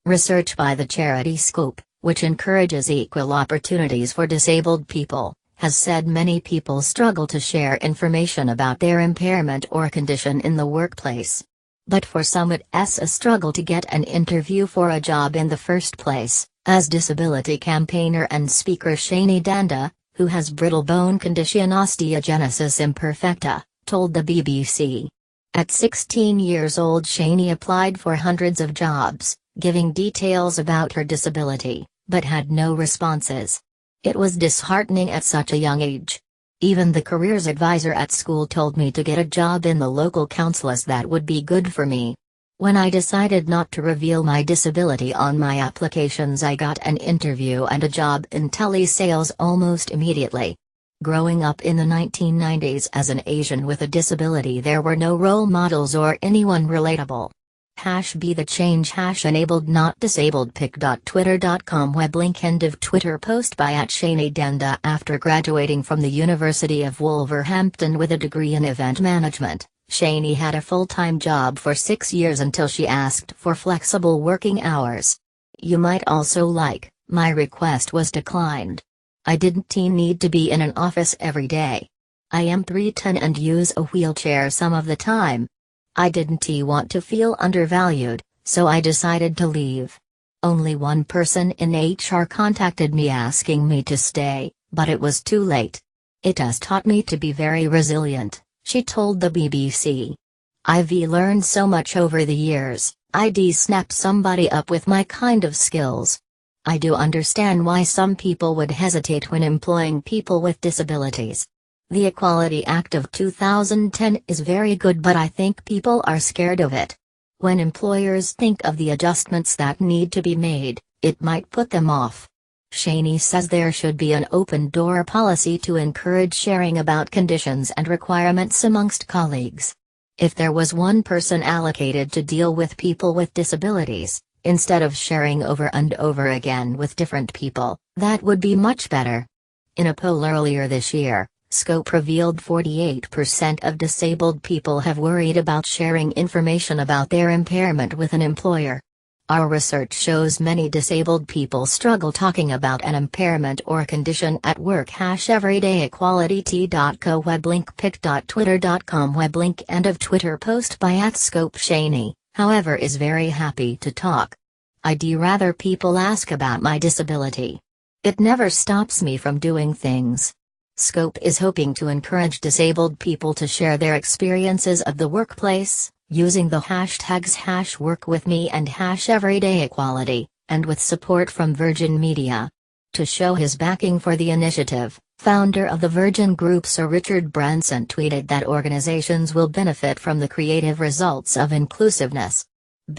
Research by the charity Scope, which encourages equal opportunities for disabled people, has said many people struggle to share information about their impairment or condition in the workplace. But for some it's a struggle to get an interview for a job in the first place, as disability campaigner and speaker Shani Danda, who has brittle bone condition osteogenesis imperfecta, told the BBC. At 16 years old, Shani applied for hundreds of jobs, giving details about her disability, but had no responses. It was disheartening at such a young age. Even the careers advisor at school told me to get a job in the local council as that would be good for me. When I decided not to reveal my disability on my applications, I got an interview and a job in telesales almost immediately. Growing up in the 1990s as an Asian with a disability, there were no role models or anyone relatable. #Be the change #enabled not disabled pic.twitter.com web link. End of Twitter post by @Shani Danda. After graduating from the University of Wolverhampton with a degree in event management, Shani had a full-time job for 6 years until she asked for flexible working hours. "You might also like, my request was declined. I didn't need to be in an office every day. I am 3'10" and use a wheelchair some of the time. I didn't want to feel undervalued, so I decided to leave. Only one person in HR contacted me asking me to stay, but it was too late. It has taught me to be very resilient," she told the BBC. "I've learned so much over the years. I'd snap somebody up with my kind of skills. I do understand why some people would hesitate when employing people with disabilities. The Equality Act of 2010 is very good, but I think people are scared of it. When employers think of the adjustments that need to be made, it might put them off." Shani says there should be an open-door policy to encourage sharing about conditions and requirements amongst colleagues. If there was one person allocated to deal with people with disabilities, instead of sharing over and over again with different people, that would be much better. In a poll earlier this year, Scope revealed 48% of disabled people have worried about sharing information about their impairment with an employer. "Our research shows many disabled people struggle talking about an impairment or condition at work." #everydayequalityt.co web link pic.twitter.com web link. End of Twitter post by @Scope. Shani, however, is very happy to talk. "I'd rather people ask about my disability. It never stops me from doing things." Scope is hoping to encourage disabled people to share their experiences of the workplace, using the hashtags #workwithme and #everydayequality, and with support from Virgin Media. To show his backing for the initiative, founder of the Virgin Group Sir Richard Branson tweeted that organizations will benefit from the creative results of inclusiveness.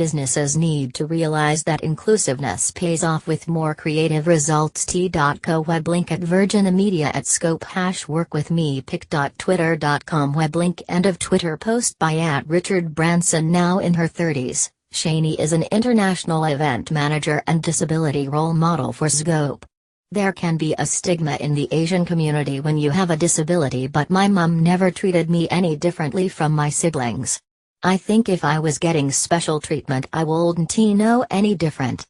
"Businesses need to realize that inclusiveness pays off with more creative results." T.co web link @Virgin Media @Scope #workwithme pic.twitter.com web link. End of Twitter post by @Richard Branson. Now in her 30s, Shani is an international event manager and disability role model for Scope. "There can be a stigma in the Asian community when you have a disability, but my mum never treated me any differently from my siblings. I think if I was getting special treatment I wouldn't know any different.